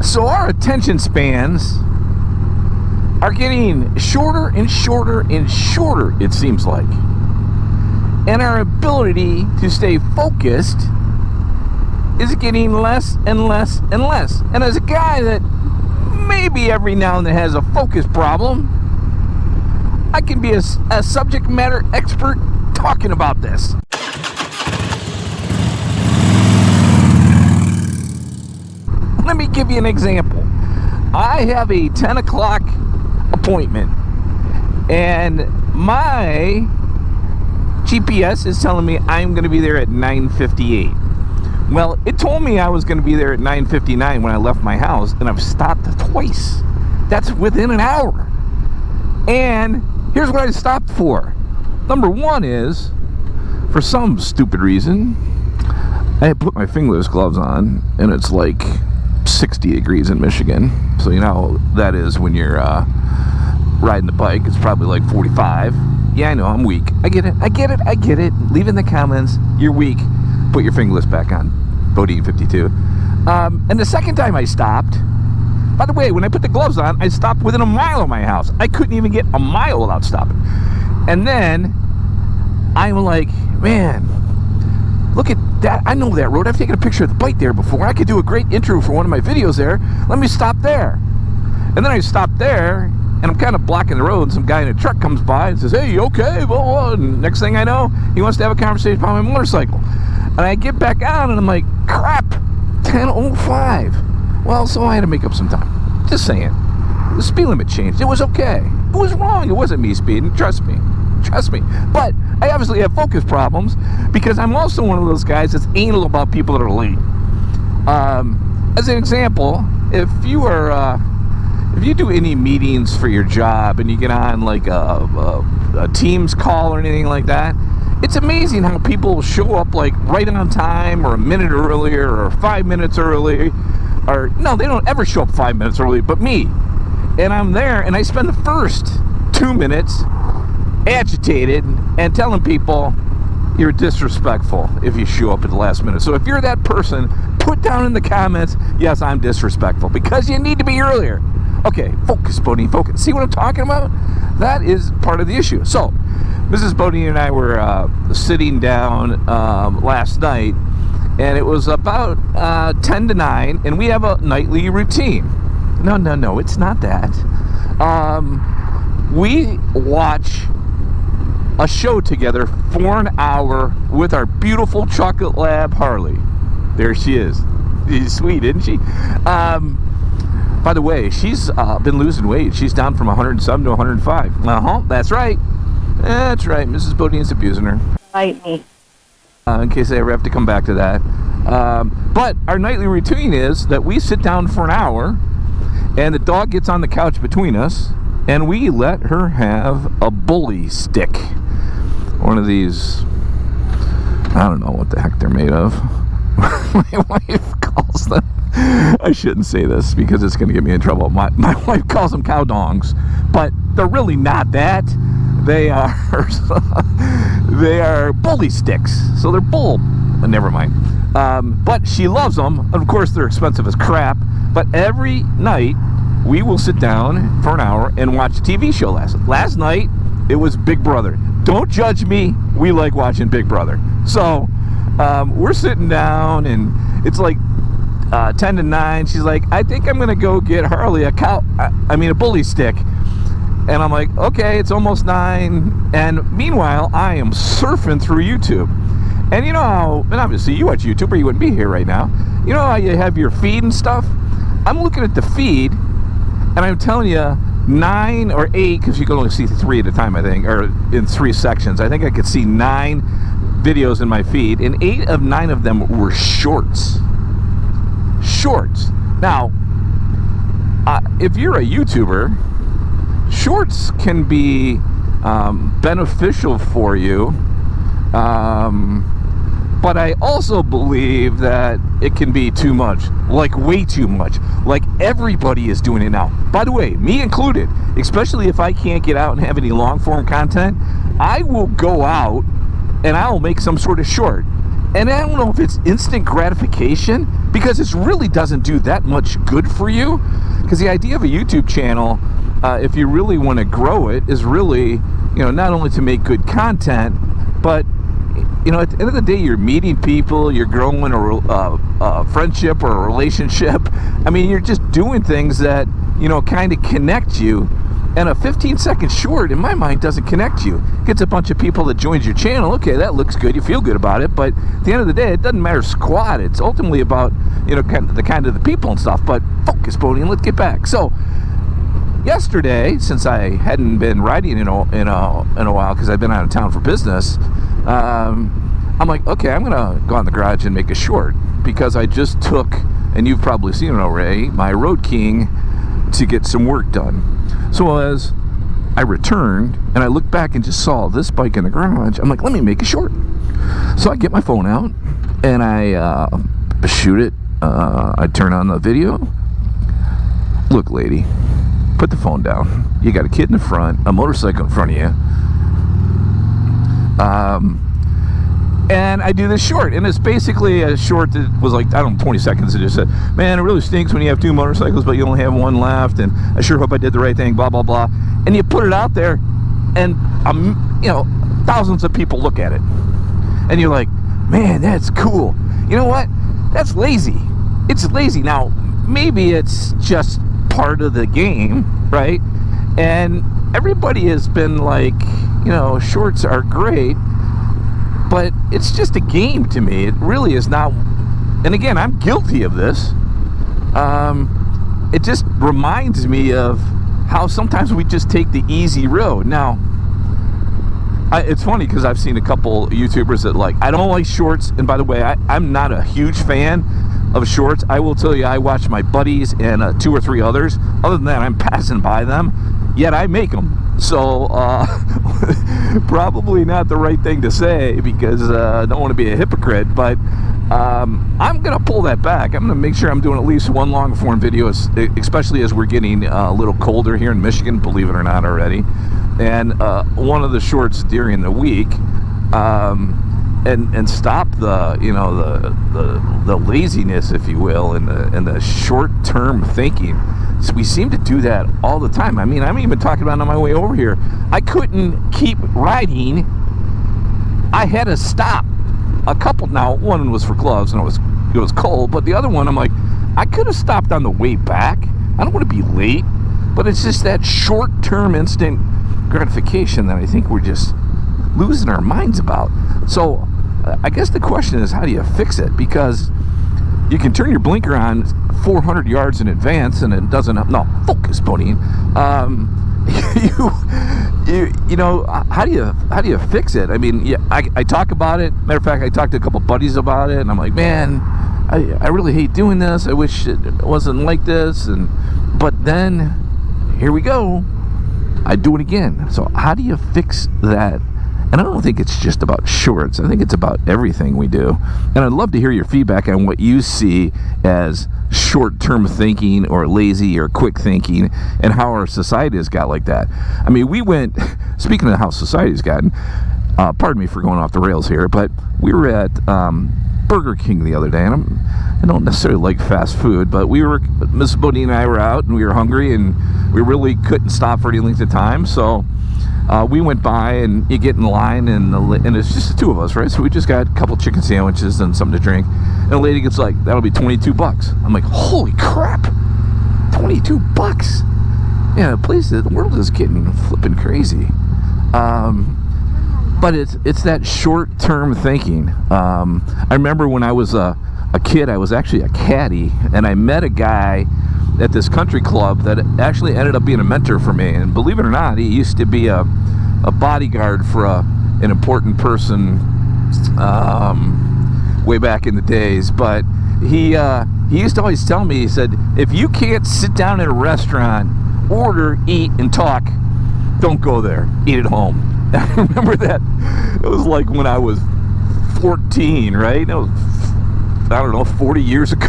So our attention spans are getting shorter and shorter and shorter, it seems like. And our ability to stay focused is getting less and less and less. And as a guy that maybe every now and then has a focus problem, I can be a subject matter expert talking about this. Let me give you an example. I have a 10 o'clock appointment, and my GPS is telling me I'm going to be there at 9:58. Well, it told me I was going to be there at 9:59 when I left my house, and I've stopped twice. That's within an hour. And here's what I stopped for. Number one is, for some stupid reason, I put my fingerless gloves on, and it's like 60 degrees in Michigan. So you know how that is when you're riding the bike. It's probably like 45. Yeah, I know, I'm weak. I get it. Leave in the comments, you're weak. Put your fingerless back on. Bodine 52. And the second time I stopped, by the way, when I put the gloves on, I stopped within a mile of my house. I couldn't even get a mile without stopping. And then I'm like, man, look at that. I know that road. I've taken a picture of the bike there before. I could do a great intro for one of my videos there. Let me stop there. And then I stopped there, and I'm kind of blocking the road. Some guy in a truck comes by and says, hey, okay, blah, blah. And next thing I know, he wants to have a conversation about my motorcycle. And I get back on, and I'm like, crap, 10:05. Well, so I had to make up some time. Just saying. The speed limit changed. It was okay. It was wrong. It wasn't me speeding. Trust me. But I obviously have focus problems because I'm also one of those guys that's anal about people that are late. As an example, if you do any meetings for your job and you get on like a Teams call or anything like that, it's amazing how people show up like right on time or a minute earlier or 5 minutes early. Or no, they don't ever show up 5 minutes early, but me. And I'm there, and I spend the first 2 minutes agitated and telling people you're disrespectful if you show up at the last minute. So if you're that person, put down in the comments, yes, I'm disrespectful, because you need to be earlier. Okay, focus, Bodine, focus. See what I'm talking about? That is part of the issue. So Mrs. Bodine and I were sitting down last night, and it was about 10 to 9, and we have a nightly routine. No, it's not that. We watch a show together for an hour with our beautiful chocolate lab, Harley. There she is. She's sweet, isn't she? By the way, she's been losing weight. She's down from 107 to 105. That's right. That's right. Mrs. Bodine's abusing her. Bite me. In case I ever have to come back to that. But our nightly routine is that we sit down for an hour, and the dog gets on the couch between us, and we let her have a bully stick. One of these, I don't know what the heck they're made of. My wife calls them, I shouldn't say this because it's going to get me in trouble. My wife calls them cow dongs, but they're really not that. They are bully sticks. So they're never mind. But she loves them. Of course, they're expensive as crap. But every night, we will sit down for an hour and watch a TV show. Last night, it was Big Brother. Don't judge me. We like watching Big Brother. So we're sitting down, and it's like 10 to 9. She's like, I think I'm going to go get Harley a bully stick. And I'm like, okay, it's almost 9. And meanwhile, I am surfing through YouTube. And you know how, and obviously you watch YouTube or you wouldn't be here right now. You know how you have your feed and stuff? I'm looking at the feed, and I'm telling you, 9 or 8, because you can only see 3 at a time, I think, or in 3 sections. I think I could see 9 videos in my feed, and 8 of 9 of them were shorts. Shorts. Now, if you're a YouTuber, shorts can be beneficial for you, but I also believe that it can be too much, like way too much, like everybody is doing it now. By the way, me included, especially if I can't get out and have any long form content, I will go out and I'll make some sort of short. And I don't know if it's instant gratification, because it really doesn't do that much good for you. Because the idea of a YouTube channel, if you really want to grow it, is really, not only to make good content, but, at the end of the day, you're meeting people, you're growing a friendship or a relationship. I mean, you're just doing things that, kind of connect you. And a 15-second short, in my mind, doesn't connect you. Gets a bunch of people that joins your channel. Okay, that looks good. You feel good about it. But at the end of the day, it doesn't matter squat. It's ultimately about, kind of the people and stuff. But focus, Bodie, and let's get back. So, yesterday, since I hadn't been riding in a while because I've been out of town for business, I'm like, okay, I'm going to go out in the garage and make a short. Because I just took, and you've probably seen it already, my Road King to get some work done. So as I returned and I looked back and just saw this bike in the garage, I'm like, let me make a short. So I get my phone out and I shoot it. I turn on the video. Look, lady, put the phone down. You got a kid in the front, a motorcycle in front of you. And I do this short, and it's basically a short that was like, 20 seconds. It just said, man, it really stinks when you have two motorcycles, but you only have one left, and I sure hope I did the right thing, blah, blah, blah. And you put it out there, and, thousands of people look at it. And you're like, man, that's cool. You know what? That's lazy. It's lazy. Now, maybe it's just part of the game, right? And everybody has been like, shorts are great. But it's just a game to me. It really is not. And again, I'm guilty of this. It just reminds me of how sometimes we just take the easy road. Now, it's funny because I've seen a couple YouTubers that I don't like shorts. And by the way, I'm not a huge fan of shorts. I will tell you, I watch my buddies and 2 or 3 others. Other than that, I'm passing by them. Yet I make them. So, probably not the right thing to say because I don't want to be a hypocrite, but I'm going to pull that back. I'm going to make sure I'm doing at least one long form video, especially as we're getting a little colder here in Michigan, believe it or not already. And one of the shorts during the week, and stop the laziness, if you will, and the short-term thinking. So we seem to do that all the time. I mean, I'm even talking about on my way over here. I couldn't keep riding. I had to stop a couple. Now, one was for gloves and it was cold, but the other one, I'm like, I could have stopped on the way back. I don't want to be late, but it's just that short-term instant gratification that I think we're just losing our minds about. So I guess the question is, how do you fix it? Because you can turn your blinker on 400 yards in advance and it doesn't, focus, Bonnie. How do you fix it? I mean, yeah, I talk about it. Matter of fact, I talked to a couple buddies about it, and I'm like, man, I really hate doing this. I wish it wasn't like this. But then, here we go. I do it again. So how do you fix that? And I don't think it's just about shorts. I think it's about everything we do. And I'd love to hear your feedback on what you see as short-term thinking or lazy or quick thinking and how our society has got like that. I mean, speaking of how society's gotten, pardon me for going off the rails here, but we were at Burger King the other day, and I don't necessarily like fast food, but Miss Bodie and I were out, and we were hungry, and we really couldn't stop for any length of time, so we went by, and you get in line, and it's just the two of us, right? So we just got a couple chicken sandwiches and something to drink, and the lady gets like, that'll be $22. I'm like, holy crap, $22. Yeah, the world is getting flipping crazy. But it's that short-term thinking. I remember when I was a kid, I was actually a caddy, and I met a guy at this country club that actually ended up being a mentor for me. And believe it or not, he used to be a bodyguard for an important person way back in the days. But he used to always tell me, he said, if you can't sit down at a restaurant, order, eat, and talk, don't go there. Eat at home. I remember that. It was like when I was 14, right? It was, 40 years ago.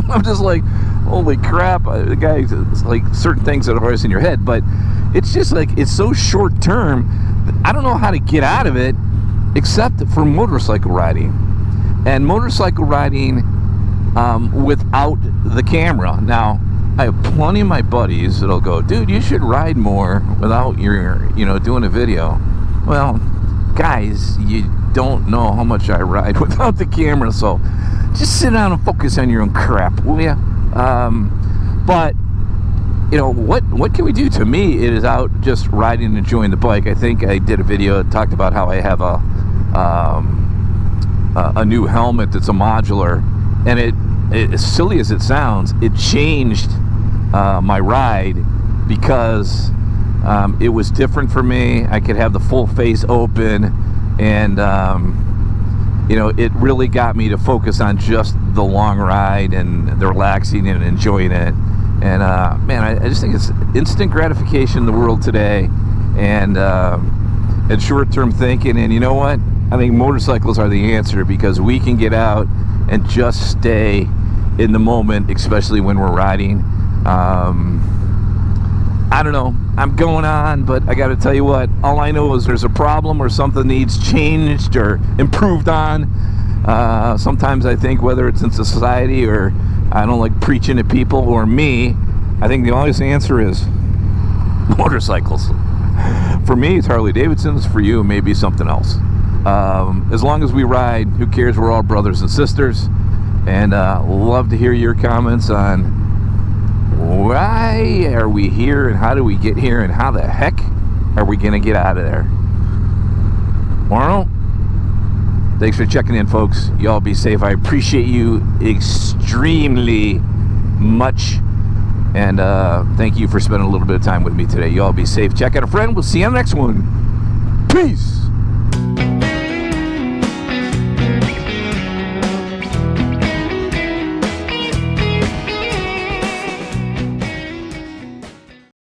I'm just like, holy crap. The guy, it's like certain things that are always in your head, but it's just like, it's so short term. I don't know how to get out of it except for motorcycle riding. and motorcycle riding without the camera. Now, I have plenty of my buddies that'll go, dude, you should ride more without your, doing a video. Well, guys, you don't know how much I ride without the camera, so just sit down and focus on your own crap, will ya? But what can we do? To me, it is out just riding and enjoying the bike. I think I did a video that talked about how I have a new helmet that's a modular, and it as silly as it sounds, it changed my ride because it was different for me. I could have the full face open, and it really got me to focus on just the long ride and the relaxing and enjoying it. And man, I just think it's instant gratification in the world today, and short-term thinking. And you know what? I think motorcycles are the answer, because we can get out and just stay in the moment, especially when we're riding. I don't know, I'm going on, but I gotta tell you what, all I know is there's a problem or something needs changed or improved on. Sometimes I think, whether it's in society or I don't like preaching to people or me, I think the honest answer is motorcycles. For me, it's Harley Davidson's. For you, maybe something else. As long as we ride, who cares? We're all brothers and sisters. And love to hear your comments on why are we here and how do we get here and how the heck are we going to get out of there. Arnold, thanks for checking in, folks. Y'all be safe. I appreciate you extremely much. And thank you for spending a little bit of time with me today. Y'all be safe. Check out a friend. We'll see you on the next one. Peace.